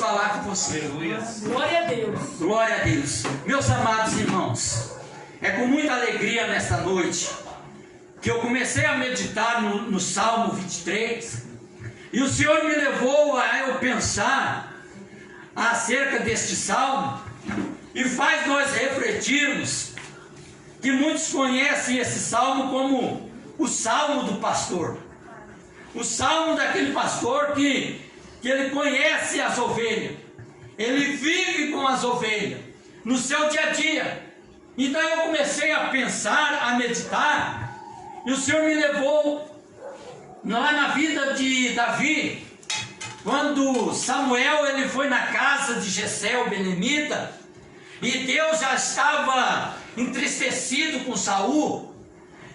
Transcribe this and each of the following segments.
falar com você. Glória a Deus. Glória a Deus. Meus amados irmãos, é com muita alegria nesta noite que eu comecei a meditar no Salmo 23 e o Senhor me levou a eu pensar acerca deste Salmo e faz nós refletirmos que muitos conhecem esse Salmo como o Salmo do pastor. O Salmo daquele pastor que ele conhece as ovelhas, ele vive com as ovelhas no seu dia a dia. Então eu comecei a pensar, a meditar, e o Senhor me levou lá na vida de Davi, quando Samuel ele foi na casa de Jessé, o belemita, e Deus já estava entristecido com Saul,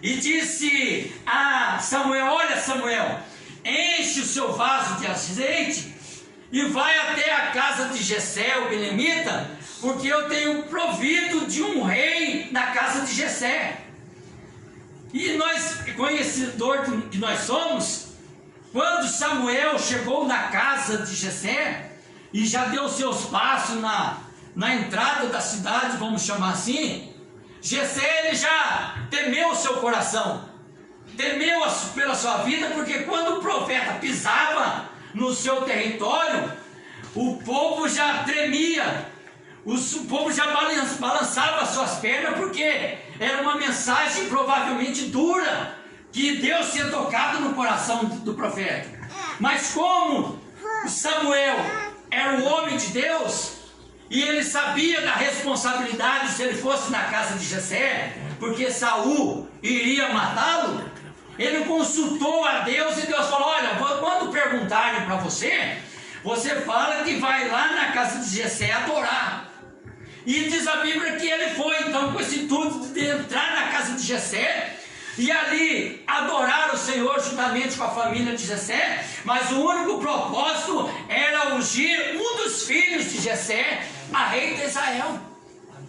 e disse a Samuel: olha, Samuel, enche o seu vaso de azeite e vai até a casa de Jessé, o belemita, porque eu tenho provido de um rei na casa de Jessé. E nós, conhecedor que nós somos, quando Samuel chegou na casa de Jessé e já deu seus passos na entrada da cidade, vamos chamar assim, Jessé ele já temeu o seu coração, temeu pela sua vida, porque quando o profeta pisava no seu território, o povo já tremia, o povo já balançava suas pernas, porque era uma mensagem provavelmente dura, que Deus tinha tocado no coração do profeta. Mas como Samuel era o homem de Deus, e ele sabia da responsabilidade se ele fosse na casa de Jessé, porque Saul iria matá-lo, ele consultou a Deus e Deus falou: olha, quando perguntarem para você, você fala que vai lá na casa de Jessé adorar. E diz a Bíblia que ele foi então com esse intuito de entrar na casa de Jessé e ali adorar o Senhor juntamente com a família de Jessé, mas o único propósito era ungir um dos filhos de Jessé a rei de Israel.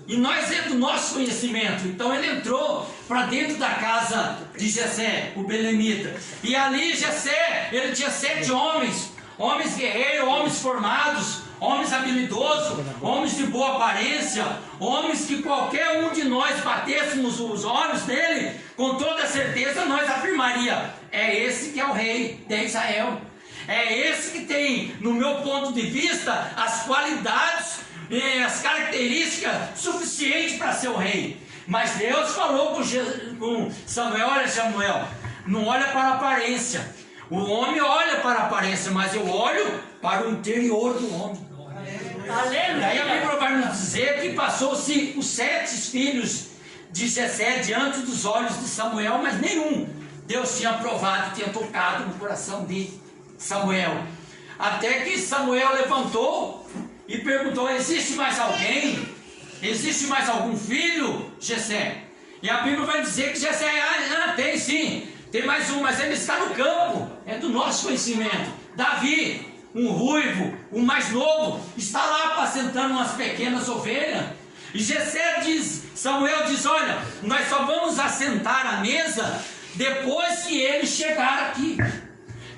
E nós é do nosso conhecimento. Então ele entrou para dentro da casa de Jessé, o belemita, e ali Jessé, ele tinha 7 homens, homens guerreiros, homens formados, homens habilidosos, homens de boa aparência, homens que qualquer um de nós batêssemos os olhos dele, com toda certeza nós afirmaria: é esse que é o rei de Israel, é esse que tem, no meu ponto de vista, as qualidades e as características suficientes para ser o rei. Mas Deus falou com Samuel: olha, Samuel, não olha para a aparência, o homem olha para a aparência, mas eu olho para o interior do homem. Aleluia. E aí a Bíblia vai nos dizer que passou-se os 7 filhos de Jessé diante dos olhos de Samuel, mas nenhum Deus tinha aprovado, tinha tocado no coração de Samuel. Até que Samuel levantou e perguntou: existe mais alguém? Existe mais algum filho, Jessé? E a Bíblia vai dizer que Jessé, tem sim, tem mais um, mas ele está no campo, é do nosso conhecimento. Davi, um ruivo, o mais novo, está lá apacentando umas pequenas ovelhas. E Jessé diz, Samuel diz: olha, nós só vamos assentar à mesa depois que ele chegar aqui.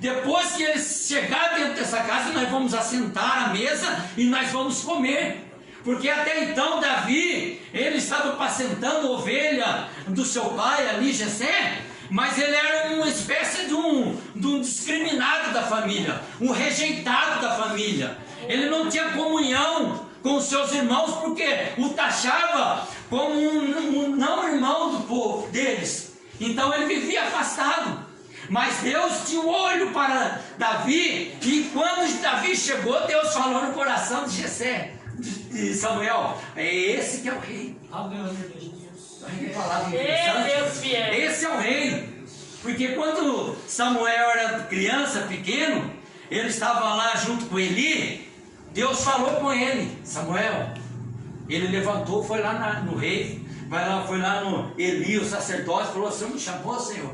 Depois que ele chegar dentro dessa casa, nós vamos assentar à mesa e nós vamos comer. Porque até então Davi, ele estava apacentando ovelha do seu pai ali, Jessé, mas ele era uma espécie de um discriminado da família, um rejeitado da família. Ele não tinha comunhão com os seus irmãos, porque o taxava como um não irmão do povo deles. Então ele vivia afastado. Mas Deus tinha um olho para Davi, e quando Davi chegou, Deus falou no coração de Jessé, de Samuel: é esse que é o rei. Que palavra interessante. Esse é o rei. Porque quando Samuel era criança, pequeno, ele estava lá junto com Eli, Deus falou com ele: Samuel. Ele levantou, foi lá no rei, foi lá no Eli, o sacerdote, falou: o senhor me chamou, Senhor?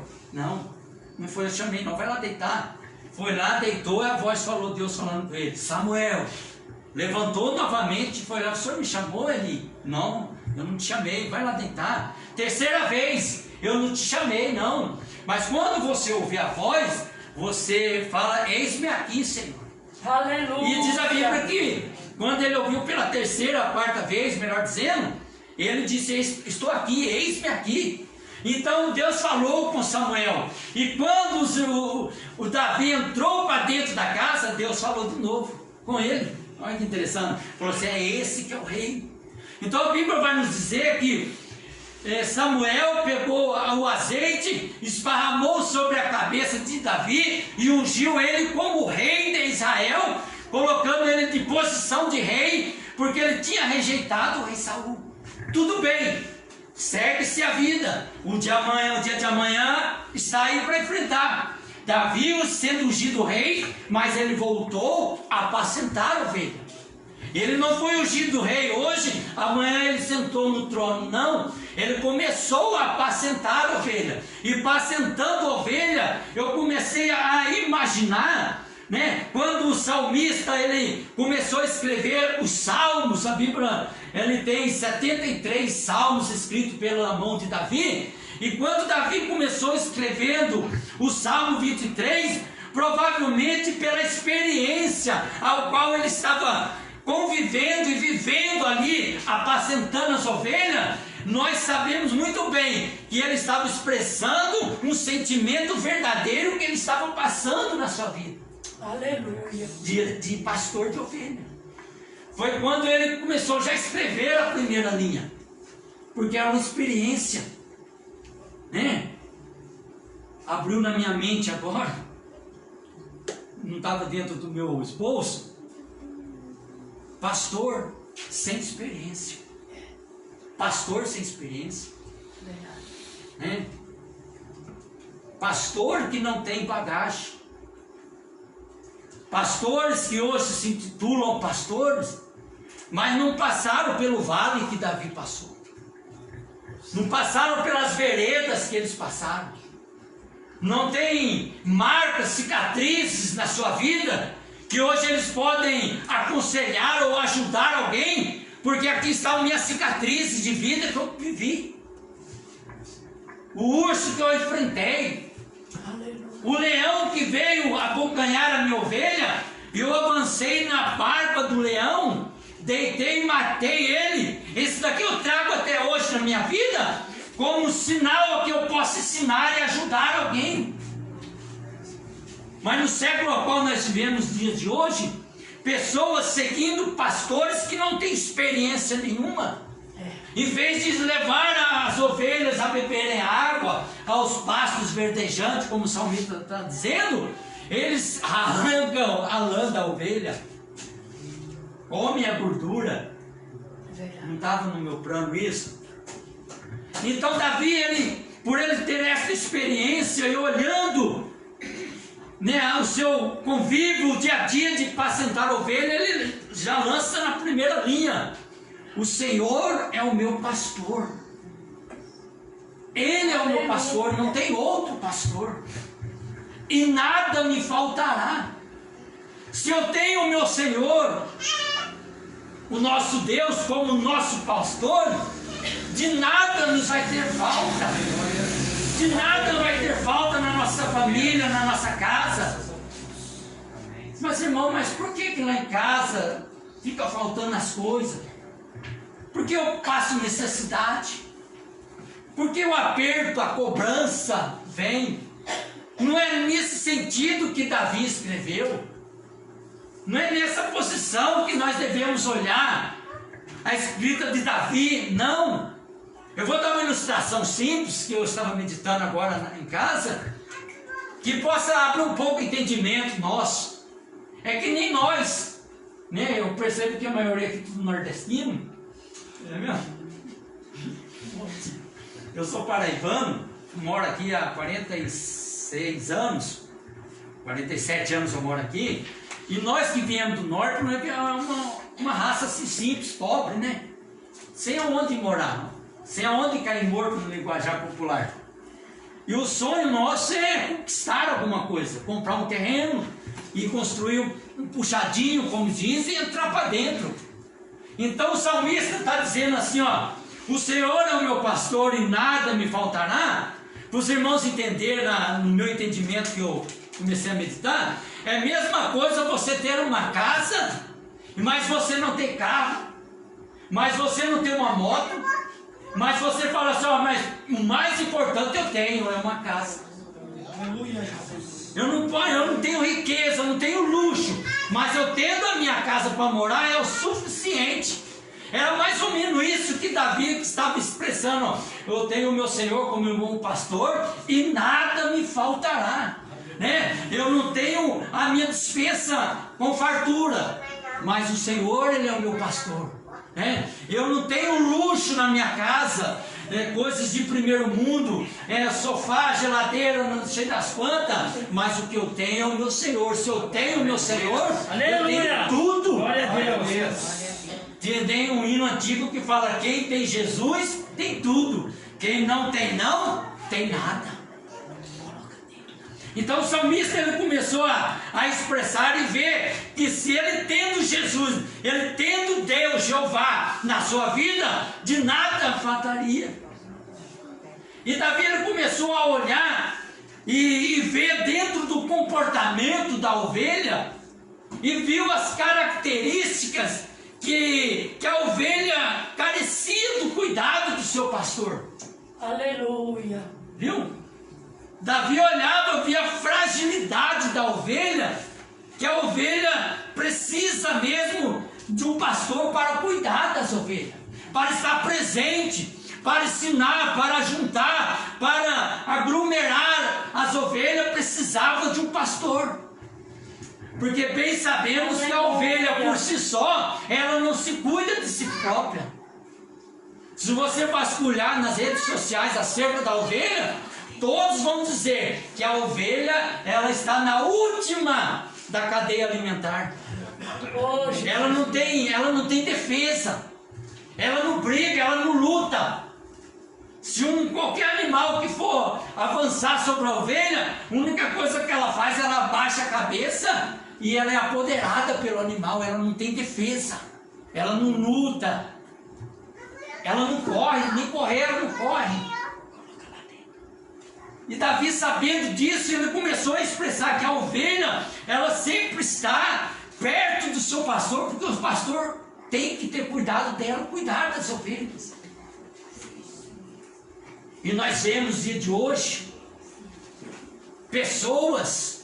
Não foi, eu chamei, não, vai lá deitar. Foi lá, deitou, e a voz falou, Deus falando com ele: Samuel. Levantou novamente, foi lá: o senhor me chamou, Eli? Não, eu não te chamei, vai lá deitar. Terceira vez: eu não te chamei, não. Mas quando você ouvir a voz, você fala: eis-me aqui, Senhor. Aleluia. E diz a Bíblia que quando ele ouviu pela terceira, quarta vez, melhor dizendo, ele disse: estou aqui, eis-me aqui. Então Deus falou com Samuel, e quando o Davi entrou para dentro da casa, Deus falou de novo com ele. Olha que interessante, falou assim: é esse que é o rei. Então a Bíblia vai nos dizer que Samuel pegou o azeite, esparramou sobre a cabeça de Davi e ungiu ele como rei de Israel, colocando ele de posição de rei, porque ele tinha rejeitado o rei Saul. Tudo bem, segue-se a vida. O dia de amanhã está aí para enfrentar. Davi sendo ungido rei, mas ele voltou a apacentar a ovelha. Ele não foi ungido rei hoje, amanhã ele sentou no trono, não. Ele começou a apacentar a ovelha. E apacentando a ovelha, eu comecei a imaginar, né? Quando o salmista ele começou a escrever os salmos, a Bíblia ele tem 73 salmos escritos pela mão de Davi. E quando Davi começou escrevendo o Salmo 23, provavelmente pela experiência ao qual ele estava convivendo e vivendo ali, apacentando as ovelhas, nós sabemos muito bem que ele estava expressando um sentimento verdadeiro que ele estava passando na sua vida. Aleluia. De pastor de ovelha. Foi quando ele começou já a escrever a primeira linha, porque era uma experiência, né? Abriu na minha mente agora, não estava dentro do meu esposo. Pastor sem experiência. Pastor sem experiência. Né? Pastor que não tem bagagem. Pastores que hoje se intitulam pastores, mas não passaram pelo vale que Davi passou. Não passaram pelas veredas que eles passaram. Não tem marcas, cicatrizes na sua vida, que hoje eles podem aconselhar ou ajudar alguém, porque aqui está a minha cicatriz de vida que eu vivi, o urso que eu enfrentei, o leão que veio acompanhar a minha ovelha, eu avancei na barba do leão, deitei e matei ele. Esse daqui eu trago até hoje na minha vida, como sinal que eu possa ensinar e ajudar alguém. Mas no século ao qual nós vivemos nos dias de hoje, pessoas seguindo pastores que não têm experiência nenhuma, em vez de levar as ovelhas a beberem água, aos pastos verdejantes, como o salmista está dizendo, eles arrancam a lã da ovelha, comem a gordura. Não estava no meu plano isso? Então Davi, por ele ter essa experiência e olhando, né, o seu convívio, o dia a dia de apacentar a ovelha, ele já lança na primeira linha: o Senhor é o meu pastor. Ele é o meu pastor, não tem outro pastor, e nada me faltará. Se eu tenho o meu Senhor, o nosso Deus, como nosso pastor, de nada nos vai ter falta. De nada vai ter falta na nossa família, na nossa casa. Mas irmão, mas por que lá em casa fica faltando as coisas? Porque eu passo necessidade? Porque o aperto, a cobrança vem? Não é nesse sentido que Davi escreveu. Não é nessa posição que nós devemos olhar a escrita de Davi, não. Eu vou dar uma ilustração simples, que eu estava meditando agora em casa, que possa abrir um pouco o entendimento nosso. É que nem nós, né? Eu percebo que a maioria aqui é tudo nordestino, é mesmo? Eu sou paraibano, moro aqui há 46 anos, 47 anos eu moro aqui, e nós que viemos do norte, não é uma raça assim simples, pobre, né? Sem aonde morar, sem aonde cair morto no linguajar popular. E o sonho nosso é conquistar alguma coisa, comprar um terreno e construir um puxadinho, como diz, e entrar para dentro. Então o salmista está dizendo assim, ó: o Senhor é o meu pastor e nada me faltará. Para os irmãos entenderem, no meu entendimento que eu comecei a meditar, é a mesma coisa você ter uma casa mas você não tem carro, mas você não tem uma moto, mas você fala assim, ó, mas o mais importante eu tenho é uma casa. Eu não tenho riqueza, eu não tenho luxo, mas eu tendo a minha casa para morar é o suficiente. Era mais ou menos isso que Davi estava expressando, ó. Eu tenho o meu Senhor como meu bom pastor e nada me faltará, né? Eu não tenho a minha despensa com fartura, mas o Senhor, Ele é o meu pastor, né? Eu não tenho luxo na minha casa, coisas de primeiro mundo, sofá, geladeira, não sei das quantas, mas o que eu tenho é o meu Senhor. Se eu tenho o meu Senhor, eu tenho tudo. Glória a Deus. Tem um hino antigo que fala: quem tem Jesus tem tudo, quem não tem nada. Então o salmista ele começou a expressar e ver que se ele tendo Jesus, ele tendo Deus, Jeová, na sua vida, de nada faltaria. E Davi ele começou a olhar e ver dentro do comportamento da ovelha, e viu as características que a ovelha carecia do cuidado do seu pastor. Aleluia. Viu? Davi olhava, via a fragilidade da ovelha, que a ovelha precisa mesmo de um pastor para cuidar das ovelhas, para estar presente, para ensinar, para juntar, para aglomerar as ovelhas, precisava de um pastor. Porque bem sabemos que a ovelha por si só, ela não se cuida de si própria. Se você vasculhar nas redes sociais acerca da ovelha, todos vão dizer que a ovelha, ela está na última da cadeia alimentar. Ela não tem defesa. Ela não briga, ela não luta. Se qualquer animal que for avançar sobre a ovelha, a única coisa que ela faz, ela abaixa a cabeça e ela é apoderada pelo animal. Ela não tem defesa, ela não luta, ela não corre, nem correr ela não corre. E Davi, sabendo disso, ele começou a expressar que a ovelha, ela sempre está perto do seu pastor, porque o pastor tem que ter cuidado dela, cuidar das ovelhas. E nós vemos no dia de hoje pessoas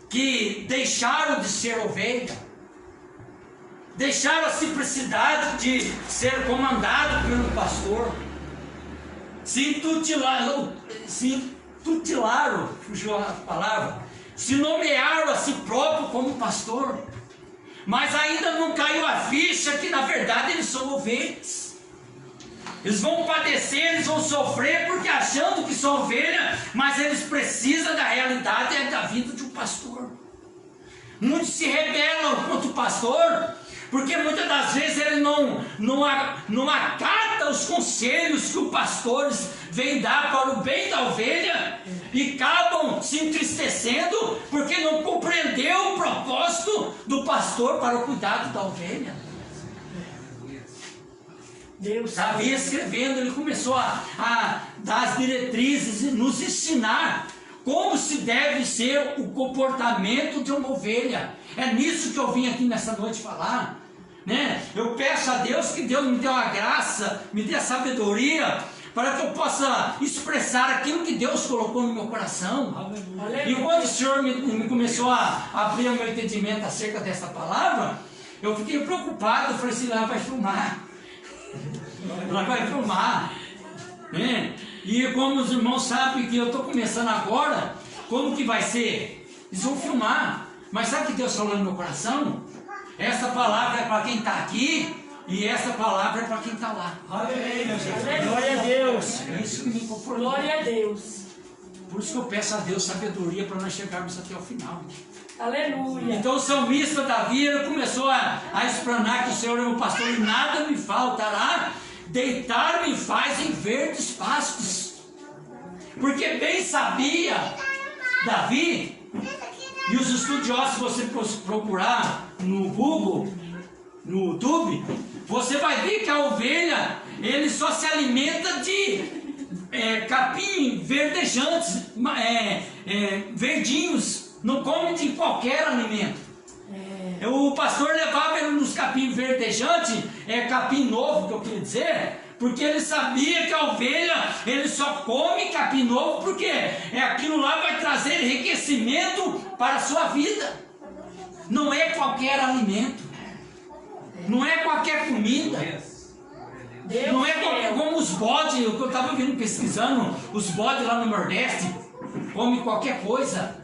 que deixaram de ser ovelha, deixaram a simplicidade de ser comandado pelo pastor, se intitularam, fugiu a palavra, se nomearam a si próprio como pastor, mas ainda não caiu a ficha que na verdade eles são ovelhas. Eles vão padecer, eles vão sofrer, porque achando que são ovelha, mas eles precisam da realidade da vida de um pastor. Muitos se rebelam contra o pastor, porque muitas das vezes ele não acata os conselhos que os pastores vêm dar para o bem da ovelha, e acabam se entristecendo, porque não compreendeu o propósito do pastor para o cuidado da ovelha. Davi escrevendo, ele começou a dar as diretrizes e nos ensinar como se deve ser o comportamento de uma ovelha. É nisso que eu vim aqui nessa noite falar, né? Eu peço a Deus que Deus me dê uma graça, me dê a sabedoria, para que eu possa expressar aquilo que Deus colocou no meu coração. Aleluia. E quando o Senhor me começou a abrir o meu entendimento acerca dessa palavra, eu fiquei preocupado. Eu falei assim: lá vai filmar, lá vai filmar, né? E como os irmãos sabem que eu estou começando agora, como que vai ser? Eles vão filmar. Mas sabe o que Deus falou no meu coração? Essa palavra é para quem está aqui, e essa palavra é para quem está lá. Glória a Deus. É isso que me confortou. Glória a Deus. Por isso que eu peço a Deus sabedoria para nós chegarmos até o final. Aleluia. Então o salmista Davi, ele começou a explanar que o Senhor é o pastor e nada me faltará. Deitar-me faz em verdes pastos. Porque bem sabia Davi, e os estudiosos, se você procurar no Google, no YouTube, você vai ver que a ovelha, ele só se alimenta de capim verdejantes, verdinhos, não come de qualquer alimento. O pastor levava ele nos capim verdejantes, capim novo que eu queria dizer, porque ele sabia que a ovelha, ele só come capim novo, porque aquilo lá vai trazer enriquecimento para a sua vida. Não é qualquer alimento, não é qualquer comida, não é qualquer, como os bodes, eu estava pesquisando, os bodes lá no Nordeste, comem qualquer coisa,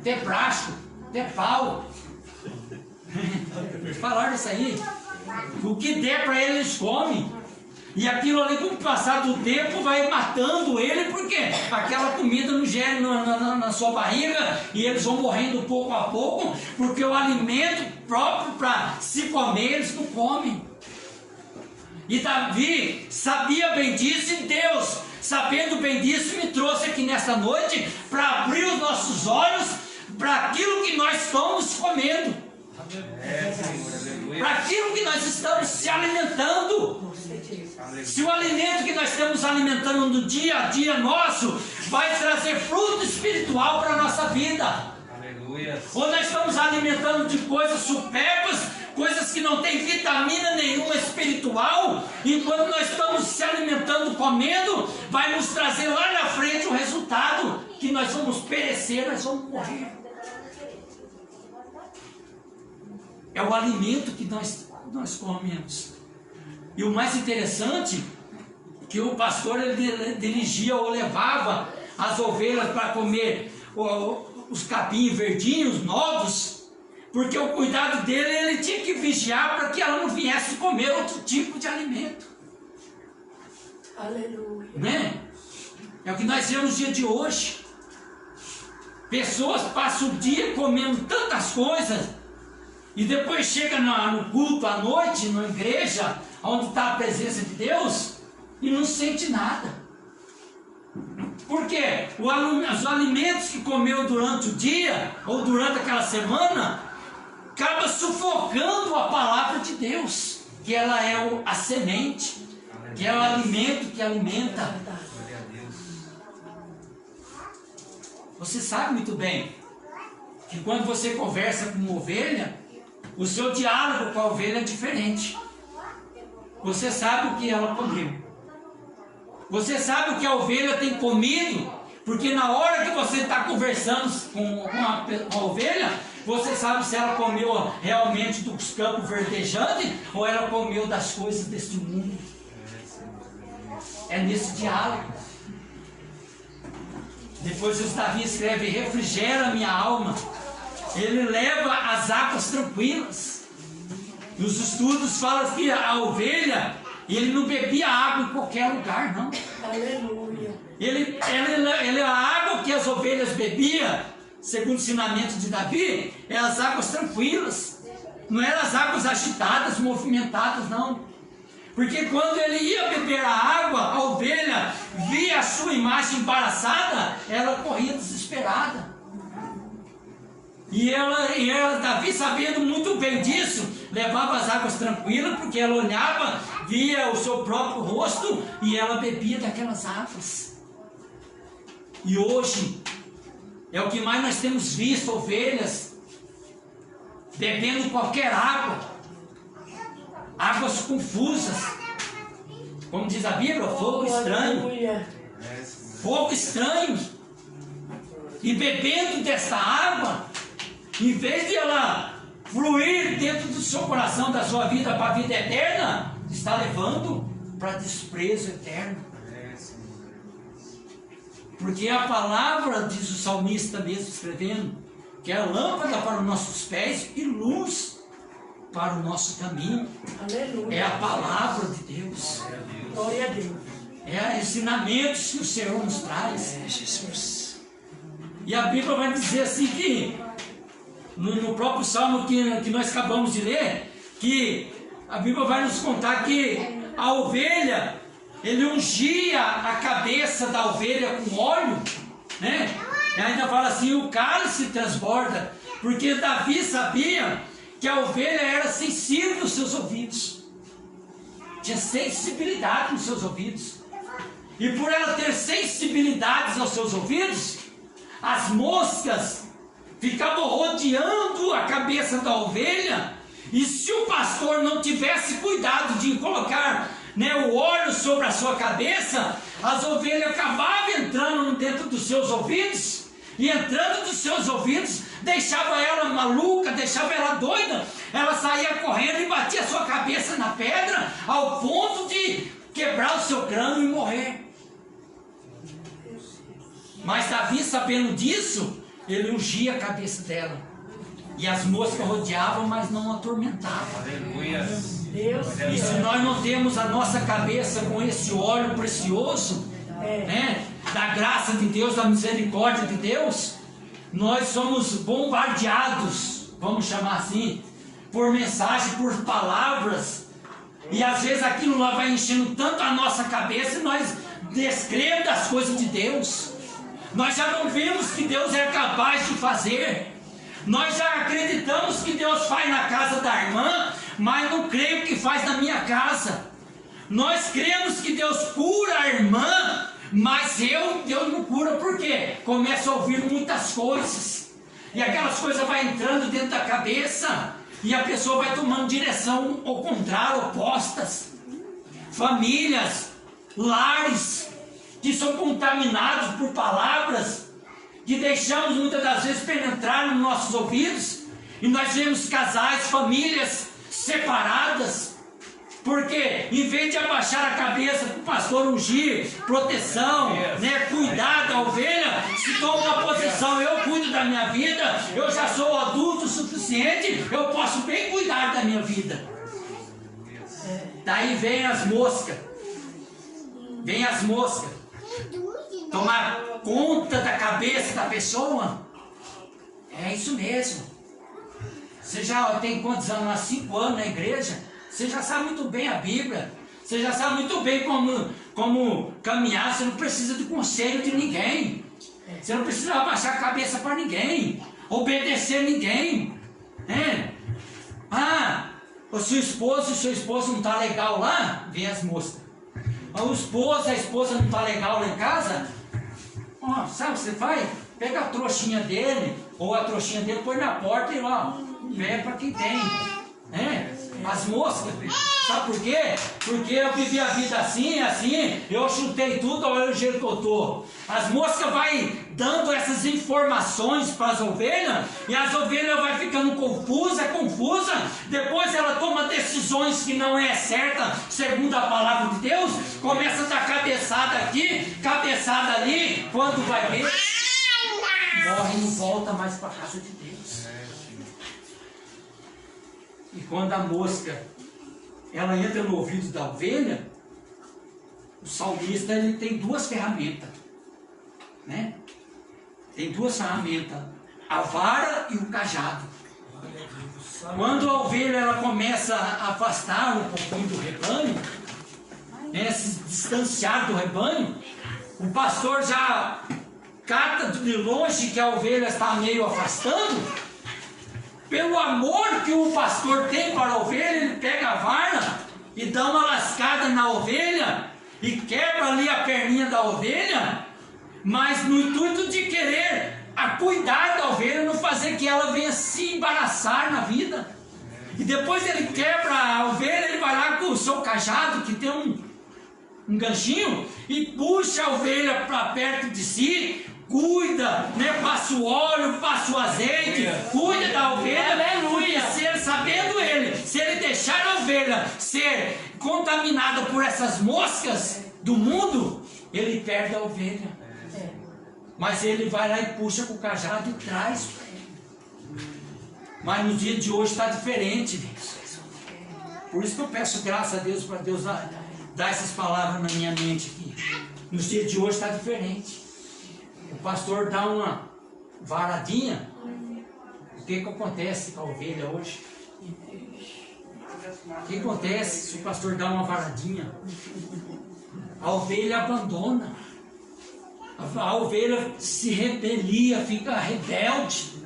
até braço, até pau. Falaram isso aí, o que der para eles comem, e aquilo ali com o passar do tempo vai matando ele, porque aquela comida não gera na sua barriga, e eles vão morrendo pouco a pouco, porque o alimento próprio para se comer eles não comem. E Davi sabia bem disso, e Deus, sabendo bem disso, me trouxe aqui nesta noite para abrir os nossos olhos para aquilo que nós estamos comendo, para aquilo que nós estamos se alimentando. Se o alimento que nós estamos alimentando no dia a dia nosso vai trazer fruto espiritual para a nossa vida, ou nós estamos alimentando de coisas supérfluas, coisas que não têm vitamina nenhuma espiritual, e quando nós estamos se alimentando, comendo, vai nos trazer lá na frente o resultado, que nós vamos perecer, nós vamos morrer. É o alimento que nós comemos. E o mais interessante, que o pastor ele dirigia ou levava as ovelhas para comer os capim verdinhos, novos, porque o cuidado dele, ele tinha que vigiar para que ela não viesse comer outro tipo de alimento. Aleluia. Né? É o que nós vemos no dia de hoje. Pessoas passam o dia comendo tantas coisas, e depois chega no culto à noite, na igreja, onde está a presença de Deus, e não sente nada. Por quê? Os alimentos que comeu durante o dia, ou durante aquela semana, acaba sufocando a palavra de Deus, que ela é a semente, que é o alimento que alimenta. Você sabe muito bem que quando você conversa com uma ovelha, o seu diálogo com a ovelha é diferente. Você sabe o que ela comeu. Você sabe o que a ovelha tem comido, porque na hora que você está conversando com a ovelha, você sabe se ela comeu realmente dos campos verdejantes ou ela comeu das coisas deste mundo. É nesse diálogo. Depois o Davi escreve: refrigera minha alma. Ele leva as águas tranquilas. Nos estudos falam que a ovelha, ele não bebia água em qualquer lugar, não. Aleluia. A água que as ovelhas bebiam, segundo o ensinamento de Davi, é as águas tranquilas. Não eram as águas agitadas, movimentadas, não. Porque quando ele ia beber a água, a ovelha via a sua imagem embaraçada, ela corria desesperada. E Davi, sabendo muito bem disso, levava as águas tranquilas, porque ela olhava, via o seu próprio rosto e ela bebia daquelas águas. E hoje é o que mais nós temos visto: ovelhas bebendo qualquer água, águas confusas, como diz a Bíblia, fogo estranho, fogo estranho, e bebendo dessa água, em vez de ela fluir dentro do seu coração, da sua vida, para a vida eterna, está levando para desprezo eterno. Porque a palavra, diz o salmista mesmo escrevendo, que é a lâmpada para os nossos pés e luz para o nosso caminho. Aleluia. É a palavra de Deus. Glória a Deus. É ensinamentos que o Senhor nos traz. Jesus. E a Bíblia vai dizer assim que no próprio salmo que nós acabamos de ler, que a Bíblia vai nos contar que a ovelha, ele ungia a cabeça da ovelha com óleo, né? E ainda fala assim: o cálice transborda, porque Davi sabia que a ovelha era sensível nos seus ouvidos, tinha sensibilidade nos seus ouvidos, e por ela ter sensibilidades aos seus ouvidos, as moscas ficava rodeando a cabeça da ovelha, e se o pastor não tivesse cuidado de colocar, né, o óleo sobre a sua cabeça, as ovelhas acabavam entrando dentro dos seus ouvidos, e entrando dos seus ouvidos, deixava ela maluca, deixava ela doida, ela saía correndo e batia a sua cabeça na pedra, ao ponto de quebrar o seu crânio e morrer. Mas Davi, sabendo disso, ele ungia a cabeça dela, e as moscas rodeavam, mas não atormentavam. Aleluia. Deus. E se nós não temos a nossa cabeça com esse óleo precioso, né, da graça de Deus, da misericórdia de Deus, nós somos bombardeados, vamos chamar assim, por mensagem, por palavras, e às vezes aquilo lá vai enchendo tanto a nossa cabeça, e nós descremos das coisas de Deus, nós já não vemos que Deus é capaz de fazer, nós já acreditamos que Deus faz na casa da irmã, mas não creio que faz na minha casa. Nós cremos que Deus cura a irmã, mas Deus não cura. Por quê? Começa a ouvir muitas coisas, e aquelas coisas vão entrando dentro da cabeça, e a pessoa vai tomando direção ao contrário, opostas. Famílias, lares que são contaminados por palavras que deixamos muitas das vezes penetrar nos nossos ouvidos, e nós vemos casais, famílias separadas, porque em vez de abaixar a cabeça para o pastor ungir, proteção, né, cuidar da ovelha, se toma uma posição: eu cuido da minha vida, eu já sou adulto o suficiente, eu posso bem cuidar da minha vida. Daí vem as moscas, tomar conta da cabeça da pessoa. É isso mesmo. Você já tem quantos anos? Há 5 anos na igreja. Você já sabe muito bem a Bíblia. Você já sabe muito bem como caminhar. Você não precisa de conselho de ninguém. Você não precisa abaixar a cabeça para ninguém, obedecer ninguém. O seu esposo e o seu esposo não está legal lá, vem as moscas. O esposo, a esposa não está legal lá em casa, sabe o que você faz? Pega a trouxinha dele, ou a trouxinha dele, põe na porta e pega para quem tem. As moscas, sabe por quê? Porque eu vivi a vida assim, eu chutei tudo, olha o jeito que eu estou. As moscas vai dando essas informações para as ovelhas, e as ovelhas vai ficando confusa, depois ela toma decisões que não é certa, segundo a palavra de Deus, começa a dar cabeçada aqui, cabeçada ali, quando vai ver, morre e não volta mais para a casa de Deus. E quando a mosca ela entra no ouvido da ovelha, o salmista ele tem 2 ferramentas, né? Tem 2 ferramentas, a vara e o cajado. Quando a ovelha ela começa a afastar um pouquinho do rebanho, né, se distanciar do rebanho, o pastor já cata de longe que a ovelha está meio afastando. Pelo amor que o pastor tem para a ovelha, ele pega a vara e dá uma lascada na ovelha e quebra ali a perninha da ovelha, mas no intuito de querer cuidar da ovelha, não fazer que ela venha se embaraçar na vida. E depois ele quebra a ovelha, ele vai lá com o seu cajado, que tem um ganchinho, e puxa a ovelha para perto de si, cuida, né? Passa o óleo, passa o azeite, cuida da ovelha, aleluia. Se ele deixar a ovelha ser contaminada por essas moscas do mundo, ele perde a ovelha. Mas ele vai lá e puxa com o cajado e traz. Mas no dia de hoje está diferente. Por isso que eu peço graça a Deus, para Deus dar essas palavras na minha mente aqui. Nos dias de hoje está diferente. O pastor dá uma varadinha. O que acontece com a ovelha hoje? O que acontece se o pastor dá uma varadinha? A ovelha abandona. A ovelha se rebelia, fica rebelde.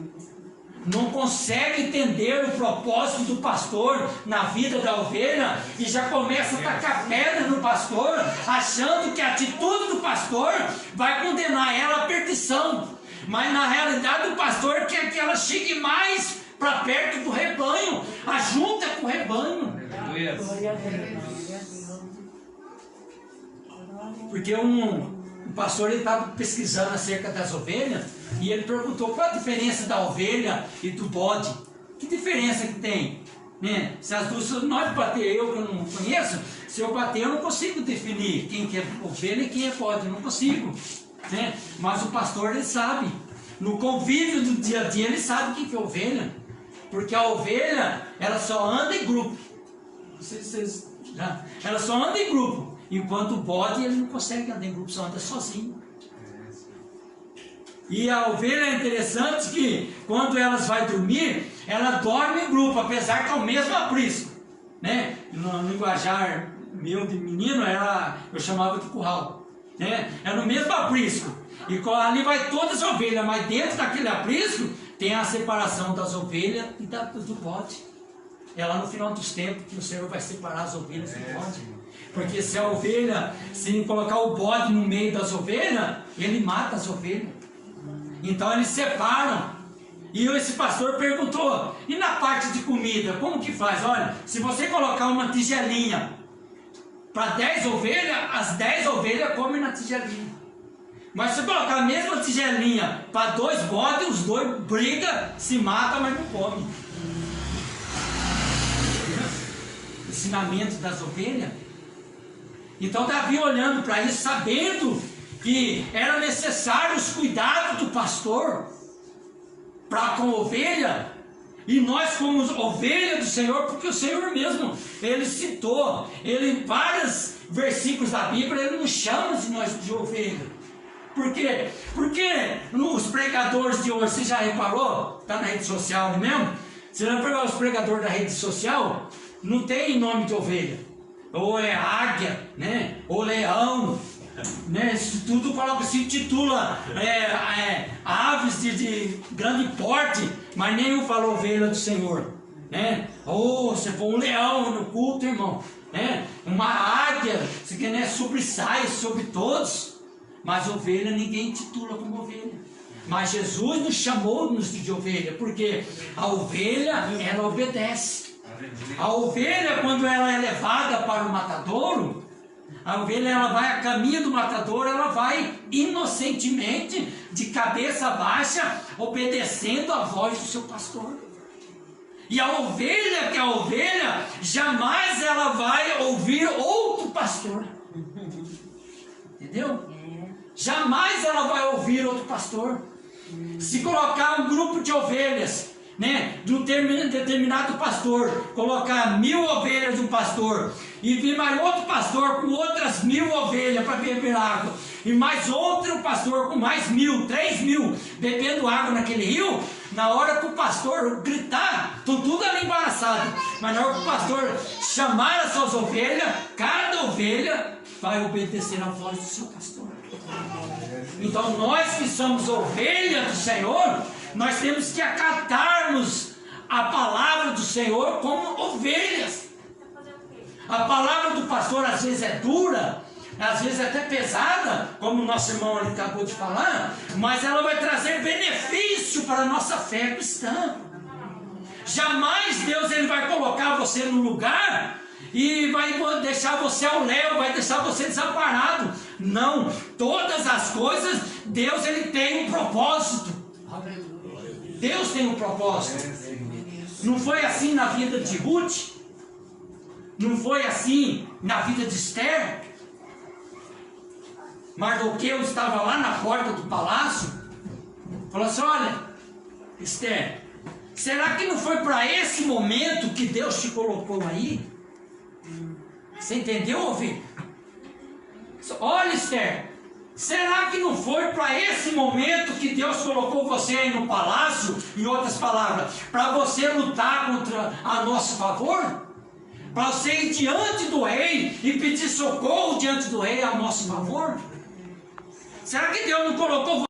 Não consegue entender o propósito do pastor na vida da ovelha e já começa a tacar pedra no pastor, achando que a atitude do pastor vai condenar ela à perdição. Mas na realidade o pastor quer que ela chegue mais para perto do rebanho, ajunta com o rebanho. Glória a Deus. Porque um pastor estava pesquisando acerca das ovelhas e ele perguntou qual a diferença da ovelha e do bode. Que diferença que tem? Né? Se as duas, nós bater, eu que eu não conheço, se eu bater eu não consigo definir quem que é ovelha e quem é bode, eu não consigo. Né? Mas o pastor ele sabe, no convívio do dia a dia ele sabe quem que é ovelha, porque a ovelha ela só anda em grupo. Ela só anda em grupo, enquanto o bode ele não consegue andar em grupo, só anda sozinho. E a ovelha é interessante que quando elas vão dormir, ela dorme em grupo, apesar que é o mesmo aprisco, né? No linguajar meu de menino, eu chamava de curral, né? É no mesmo aprisco, e ali vai todas as ovelhas, mas dentro daquele aprisco tem a separação das ovelhas e do bode. É lá no final dos tempos que o Senhor vai separar as ovelhas do bode. Porque se a ovelha, se colocar o bode no meio das ovelhas, ele mata as ovelhas. Então eles separam. E esse pastor perguntou: e na parte de comida, como que faz? Olha, se você colocar uma tigelinha para 10 ovelhas, as 10 ovelhas comem na tigelinha. Mas se colocar a mesma tigelinha para 2 bodes, os 2 brigam, se matam, mas não comem. Ensinamento das ovelhas. Então Davi olhando para isso, sabendo que era necessário os cuidados do pastor para com a ovelha, e nós como ovelha do Senhor, porque o Senhor mesmo, ele citou, ele em vários versículos da Bíblia, ele nos chama de nós de ovelha. Por quê? Porque os pregadores de hoje, você já reparou? Está na rede social mesmo? Você já reparou os pregadores da rede social? Não tem nome de ovelha, ou é águia, né? Ou leão, né? Isso tudo coloca, se intitula aves de grande porte, mas nenhum fala ovelha do Senhor, né? Ou se for um leão no culto, irmão, né? Uma águia, você quer, né? Sobressai sobre todos, mas ovelha ninguém intitula como ovelha. Mas Jesus nos chamou-nos de ovelha, porque a ovelha ela obedece. A ovelha, quando ela é levada para o matadouro, a ovelha ela vai a caminho do matadouro, ela vai inocentemente, de cabeça baixa, obedecendo a voz do seu pastor. E a ovelha, que é a ovelha, jamais ela vai ouvir outro pastor. Entendeu? Jamais ela vai ouvir outro pastor. Se colocar um grupo de ovelhas, né, de um determinado pastor, colocar 1000 ovelhas de um pastor, e vir mais outro pastor com outras 1000 ovelhas para beber água, e mais outro pastor com mais 1000, 3000 bebendo água naquele rio, na hora que o pastor gritar, estão tudo ali embaraçado, mas na hora que o pastor chamar as suas ovelhas, cada ovelha vai obedecer a voz do seu pastor. Então nós que somos ovelhas do Senhor, nós temos que acatarmos a palavra do Senhor como ovelhas. A palavra do pastor às vezes é dura, às vezes é até pesada, como o nosso irmão ali acabou de falar, mas ela vai trazer benefício para a nossa fé cristã. Jamais Deus ele vai colocar você no lugar e vai deixar você ao léu, vai deixar você desamparado. Não, todas as coisas, Deus ele tem um propósito. Deus tem um propósito. Não foi assim na vida de Ruth? Não foi assim na vida de Esther? Mardoqueu estava lá na porta do palácio, falou assim: olha, Esther, será que não foi para esse momento que Deus te colocou aí? Você entendeu, ouvir? Olha, Esther, será que não foi para esse momento que Deus colocou você aí no palácio? Em outras palavras, para você lutar contra a nosso favor? Para você ir diante do rei e pedir socorro diante do rei a nosso favor? Será que Deus não colocou